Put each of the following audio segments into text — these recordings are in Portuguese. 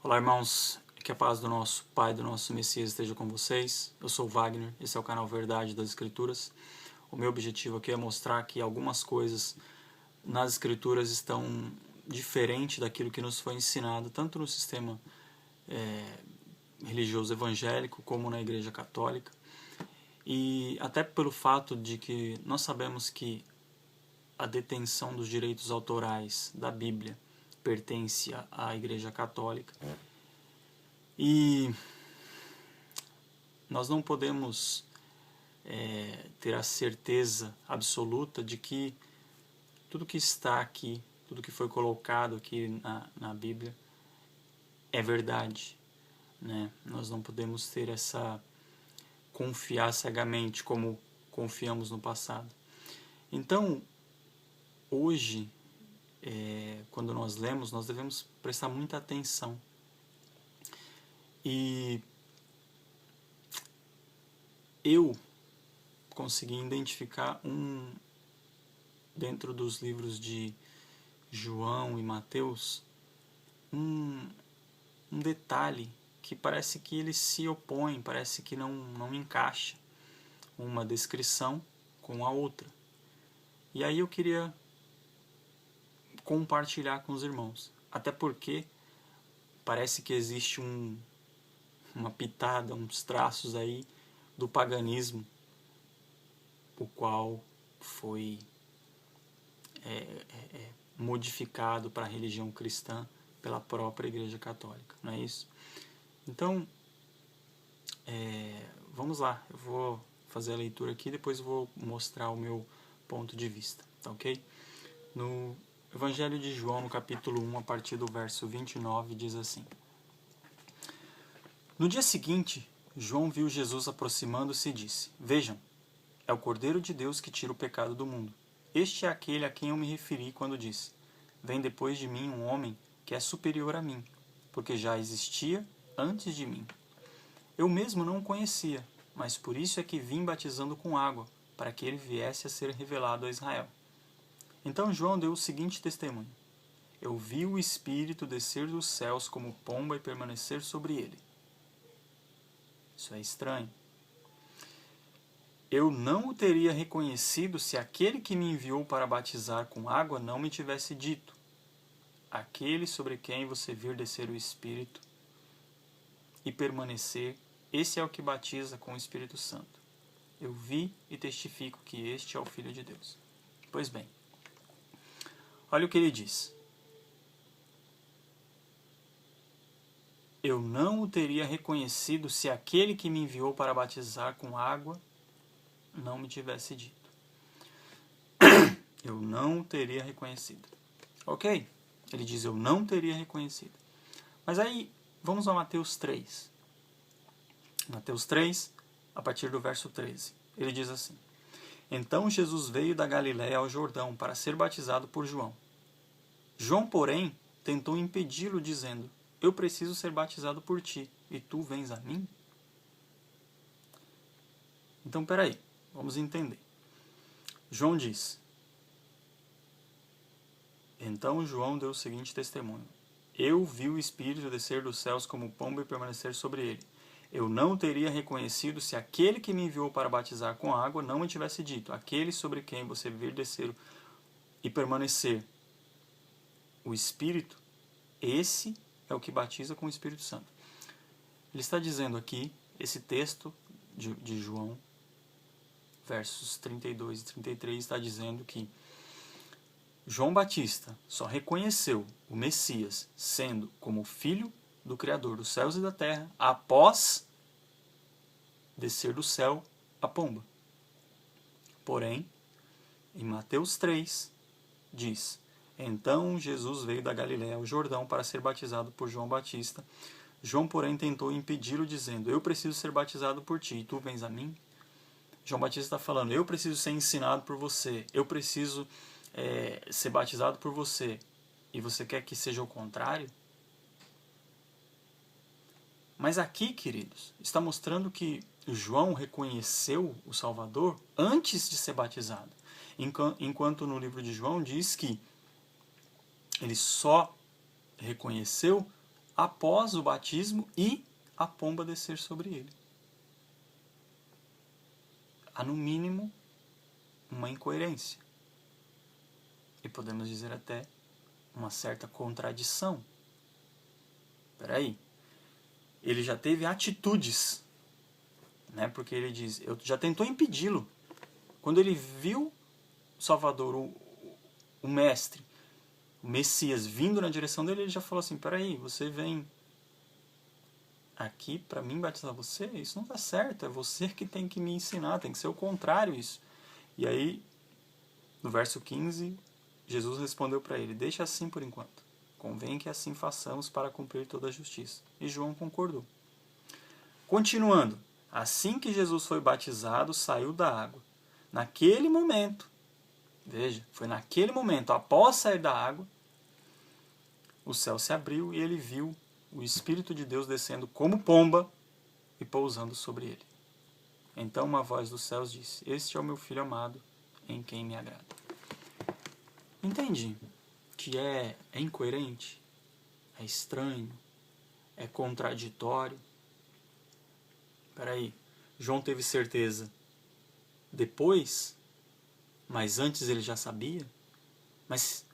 Olá, irmãos, que a paz do nosso Pai, do nosso Messias esteja com vocês. Eu sou o Wagner, esse é o canal Verdade das Escrituras. O meu objetivo aqui é mostrar que algumas coisas nas Escrituras estão diferentes daquilo que nos foi ensinado, tanto no sistema religioso evangélico como na Igreja Católica. E até pelo fato de que nós sabemos que a detenção dos direitos autorais da Bíblia pertence à Igreja Católica. E nós não podemos ter a certeza absoluta de que tudo que está aqui, tudo que foi colocado aqui na Bíblia é verdade, né? Nós não podemos ter confiar cegamente como confiamos no passado. Então, hoje, quando nós lemos, nós devemos prestar muita atenção. E eu consegui identificar dentro dos livros de João e Mateus, um detalhe que parece que eles se opõem, parece que não encaixa uma descrição com a outra. E aí eu queria compartilhar com os irmãos, até porque parece que existe uma pitada, uns traços aí do paganismo, o qual foi modificado para a religião cristã pela própria Igreja Católica, não é isso? Então, vamos lá, eu vou fazer a leitura aqui, depois eu vou mostrar o meu ponto de vista, tá ok? No Evangelho de João, no capítulo 1, a partir do verso 29, diz assim: No dia seguinte, João viu Jesus aproximando-se e disse: Vejam, é o Cordeiro de Deus que tira o pecado do mundo. Este é aquele a quem eu me referi quando disse: Vem depois de mim um homem que é superior a mim, porque já existia antes de mim. Eu mesmo não o conhecia, mas por isso é que vim batizando com água, para que ele viesse a ser revelado a Israel. Então João deu o seguinte testemunho: Eu vi o Espírito descer dos céus como pomba e permanecer sobre ele. Isso é estranho. Eu não o teria reconhecido se aquele que me enviou para batizar com água não me tivesse dito: Aquele sobre quem você vir descer o Espírito e permanecer, esse é o que batiza com o Espírito Santo. Eu vi e testifico que este é o Filho de Deus. Pois bem, olha o que ele diz. Eu não o teria reconhecido se aquele que me enviou para batizar com água não me tivesse dito. Eu não o teria reconhecido. Ok? Ele diz, eu não teria reconhecido. Mas aí, vamos a Mateus 3. Mateus 3, a partir do verso 13. Ele diz assim: Então Jesus veio da Galiléia ao Jordão para ser batizado por João. João, porém, tentou impedi-lo, dizendo: Eu preciso ser batizado por ti, e tu vens a mim? Então, peraí, vamos entender. João diz: Então João deu o seguinte testemunho: Eu vi o Espírito descer dos céus como pomba e permanecer sobre ele. Eu não teria reconhecido se aquele que me enviou para batizar com água não me tivesse dito: Aquele sobre quem você vir descer e permanecer. O Espírito, esse é o que batiza com o Espírito Santo. Ele está dizendo aqui, esse texto de João, versos 32 e 33, está dizendo que João Batista só reconheceu o Messias sendo como filho do Criador dos céus e da terra após descer do céu a pomba. Porém, em Mateus 3, diz: Então Jesus veio da Galiléia ao Jordão para ser batizado por João Batista. João, porém, tentou impedi-lo, dizendo: Eu preciso ser batizado por ti, e tu vens a mim? João Batista está falando: Eu preciso ser ensinado por você, eu preciso ser batizado por você, e você quer que seja o contrário? Mas aqui, queridos, está mostrando que João reconheceu o Salvador antes de ser batizado, enquanto no livro de João diz que ele só reconheceu após o batismo e a pomba descer sobre ele. Há, no mínimo, uma incoerência. E podemos dizer até uma certa contradição. Espera aí. Ele já teve atitudes, né? Porque ele diz, eu já tentou impedi-lo. Quando ele viu o Salvador, o Mestre, o Messias vindo na direção dele, ele já falou assim, peraí, você vem aqui para mim batizar você? Isso não dá certo, é você que tem que me ensinar, tem que ser o contrário isso. E aí, no verso 15, Jesus respondeu para ele, deixa assim por enquanto, convém que assim façamos para cumprir toda a justiça. E João concordou. Continuando, assim que Jesus foi batizado, saiu da água. Naquele momento, veja, foi naquele momento, após sair da água, o céu se abriu e ele viu o Espírito de Deus descendo como pomba e pousando sobre ele. Então uma voz dos céus disse, este é o meu Filho amado, em quem me agrada. Entendi que é incoerente, é estranho, é contraditório. Espera aí, João teve certeza depois, mas antes ele já sabia? Mas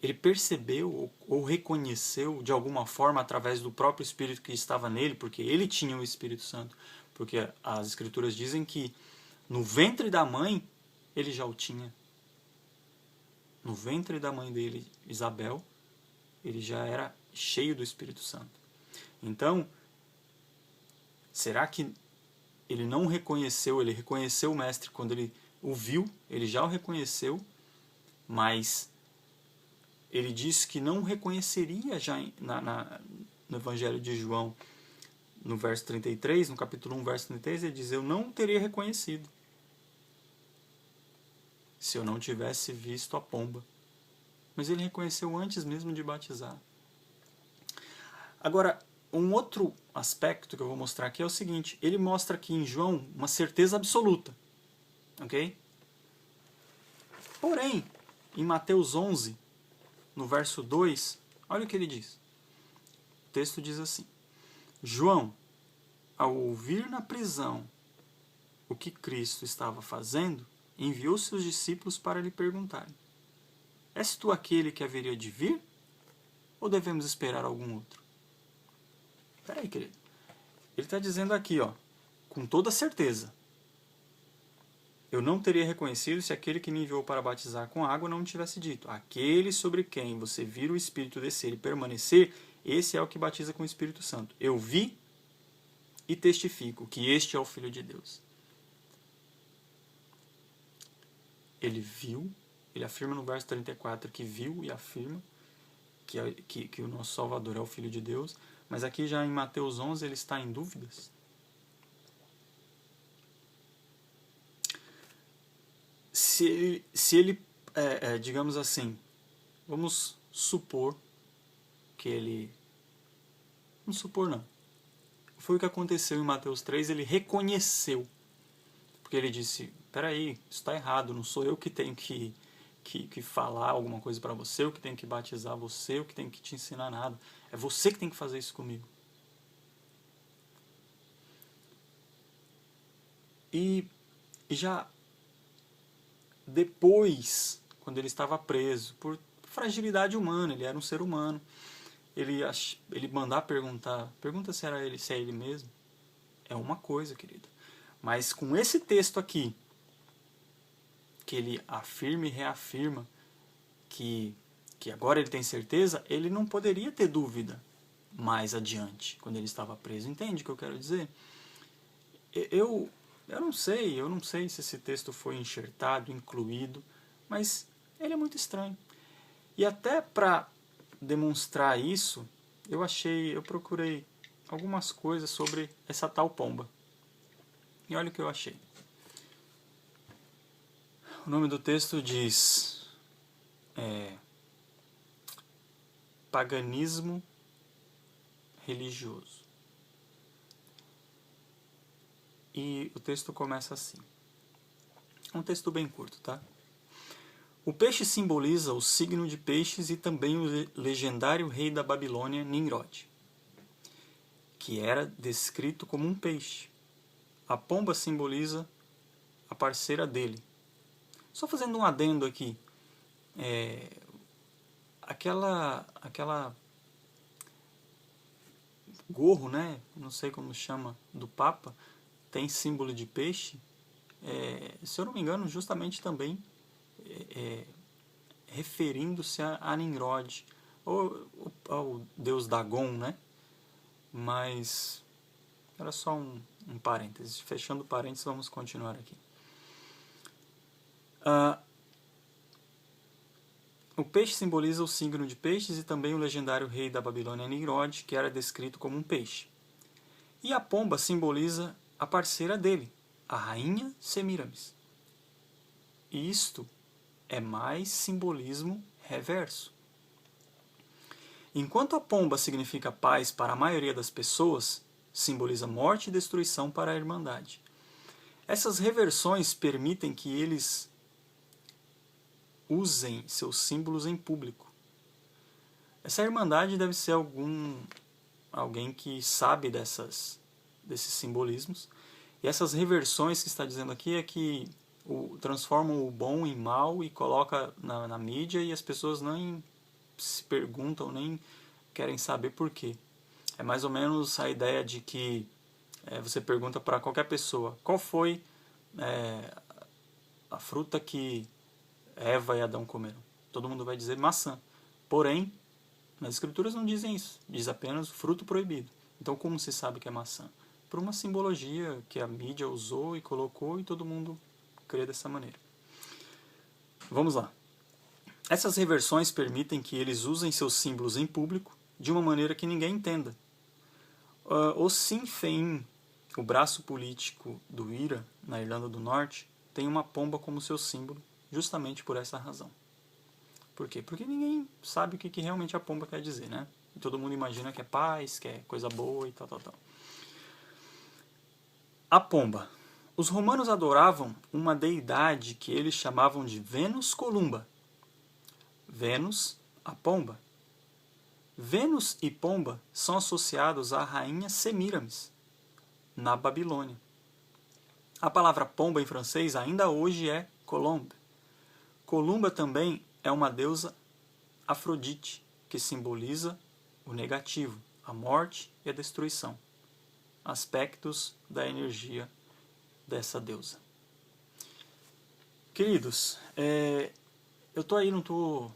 ele percebeu ou reconheceu de alguma forma através do próprio Espírito que estava nele, porque ele tinha o Espírito Santo, porque as Escrituras dizem que no ventre da mãe ele já o tinha. No ventre da mãe dele, Isabel, ele já era cheio do Espírito Santo. Então, será que ele não reconheceu, ele reconheceu o Mestre quando ele o viu, ele já o reconheceu, mas ele disse que não reconheceria já no Evangelho de João, no verso 33, no capítulo 1, verso 33, ele diz, eu não teria reconhecido se eu não tivesse visto a pomba. Mas ele reconheceu antes mesmo de batizar. Agora, um outro aspecto que eu vou mostrar aqui é o seguinte, ele mostra aqui em João uma certeza absoluta, ok? Porém, em Mateus 11, no verso 2, olha o que ele diz. O texto diz assim, João, ao ouvir na prisão o que Cristo estava fazendo, enviou seus discípulos para lhe perguntarem, és tu aquele que haveria de vir? Ou devemos esperar algum outro? Espera aí, querido. Ele está dizendo aqui, ó, com toda certeza, eu não teria reconhecido se aquele que me enviou para batizar com água não tivesse dito, aquele sobre quem você vira o Espírito descer e permanecer, esse é o que batiza com o Espírito Santo. Eu vi e testifico que este é o Filho de Deus. Ele viu, ele afirma no verso 34 que viu e afirma que o nosso Salvador é o Filho de Deus, mas aqui já em Mateus 11 ele está em dúvidas. Se ele, digamos assim, vamos supor que ele... Vamos supor não. Foi o que aconteceu em Mateus 3, ele reconheceu. Porque ele disse, peraí, isso está errado, não sou eu que tenho que falar alguma coisa para você, eu que tenho que batizar você, eu que tenho que te ensinar nada. É você que tem que fazer isso comigo. E já depois, quando ele estava preso, por fragilidade humana, ele era um ser humano, ele mandar pergunta se é ele mesmo, é uma coisa, querido. Mas com esse texto aqui, que ele afirma e reafirma que agora ele tem certeza, ele não poderia ter dúvida mais adiante, quando ele estava preso. Entende o que eu quero dizer? Eu não sei se esse texto foi enxertado, incluído, mas ele é muito estranho. E até para demonstrar isso, eu procurei algumas coisas sobre essa tal pomba. E olha o que eu achei. O nome do texto diz paganismo religioso. E o texto começa assim. É um texto bem curto, tá? O peixe simboliza o signo de peixes e também o legendário rei da Babilônia, Nimrod. que era descrito como um peixe. A pomba simboliza a parceira dele. Só fazendo um adendo aqui, aquela gorro, né? Não sei como chama, do Papa, tem símbolo de peixe. Se eu não me engano, justamente também referindo-se a Nimrod, ou ao deus Dagon, né? Mas era só um parênteses. Fechando parênteses, vamos continuar aqui. O peixe simboliza o signo de peixes e também o legendário rei da Babilônia Nimrod, que era descrito como um peixe. E a pomba simboliza a parceira dele, a rainha Semíramis. E isto é mais simbolismo reverso. Enquanto a pomba significa paz para a maioria das pessoas, simboliza morte e destruição para a Irmandade. Essas reversões permitem que eles usem seus símbolos em público. Essa Irmandade deve ser alguém que sabe desses simbolismos. E essas reversões que está dizendo aqui é que transformam o bom em mal e coloca na mídia, e as pessoas nem se perguntam, nem querem saber por quê. É mais ou menos a ideia de que você pergunta para qualquer pessoa qual foi a fruta que Eva e Adão comeram. Todo mundo vai dizer maçã. Porém, nas escrituras não dizem isso. Diz apenas fruto proibido. Então como se sabe que é maçã? Por uma simbologia que a mídia usou e colocou, e todo mundo crê dessa maneira. Vamos lá. Essas reversões permitem que eles usem seus símbolos em público de uma maneira que ninguém entenda. O Sinn Féin, o braço político do IRA, na Irlanda do Norte, tem uma pomba como seu símbolo, justamente por essa razão. Por quê? Porque ninguém sabe o que realmente a pomba quer dizer, né? E todo mundo imagina que é paz, que é coisa boa e tal. A pomba. Os romanos adoravam uma deidade que eles chamavam de Vênus Columba. Vênus, a pomba. Vênus e pomba são associados à rainha Semíramis, na Babilônia. A palavra pomba em francês ainda hoje é colombe. Columba também é uma deusa Afrodite, que simboliza o negativo, a morte e a destruição. Aspectos da energia dessa deusa. Queridos, eu estou aí, não estou,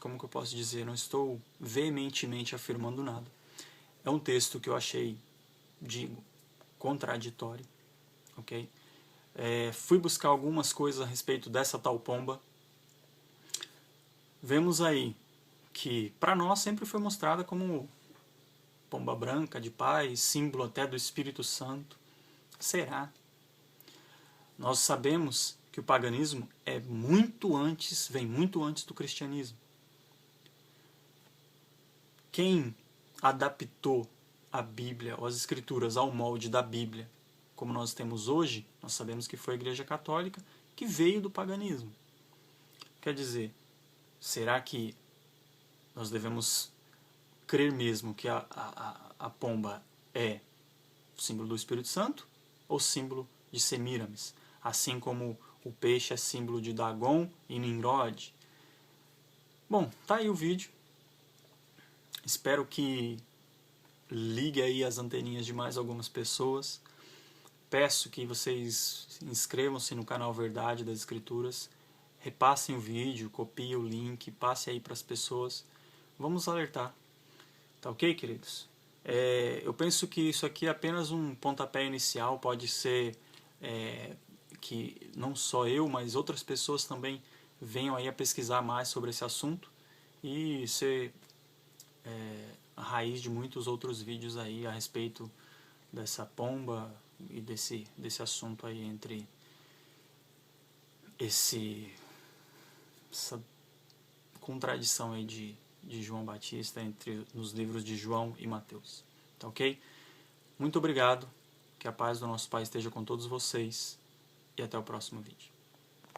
como que eu posso dizer, não estou veementemente afirmando nada. É um texto que eu achei, digo, contraditório, ok? Fui buscar algumas coisas a respeito dessa tal pomba. Vemos aí que para nós sempre foi mostrada como pomba branca de paz, símbolo até do Espírito Santo. Será? Nós sabemos que o paganismo vem muito antes do cristianismo. Quem adaptou a Bíblia, ou as Escrituras, ao molde da Bíblia, como nós temos hoje, nós sabemos que foi a Igreja Católica, que veio do paganismo. Quer dizer, será que nós devemos crer mesmo que a pomba é o símbolo do Espírito Santo ou símbolo de Semíramis? Assim como o peixe é símbolo de Dagon e Nimrod? Bom, tá aí o vídeo. Espero que ligue aí as anteninhas de mais algumas pessoas. Peço que vocês inscrevam-se no canal Verdade das Escrituras. Repassem o vídeo, copiem o link, passe aí para as pessoas. Vamos alertar. Tá ok, queridos? Eu penso que isso aqui é apenas um pontapé inicial. Pode ser que não só eu, mas outras pessoas também venham aí a pesquisar mais sobre esse assunto e ser a raiz de muitos outros vídeos aí a respeito dessa pomba e desse assunto aí, entre essa contradição aí de João Batista nos livros de João e Mateus. Tá ok? Muito obrigado, que a paz do nosso Pai esteja com todos vocês e até o próximo vídeo.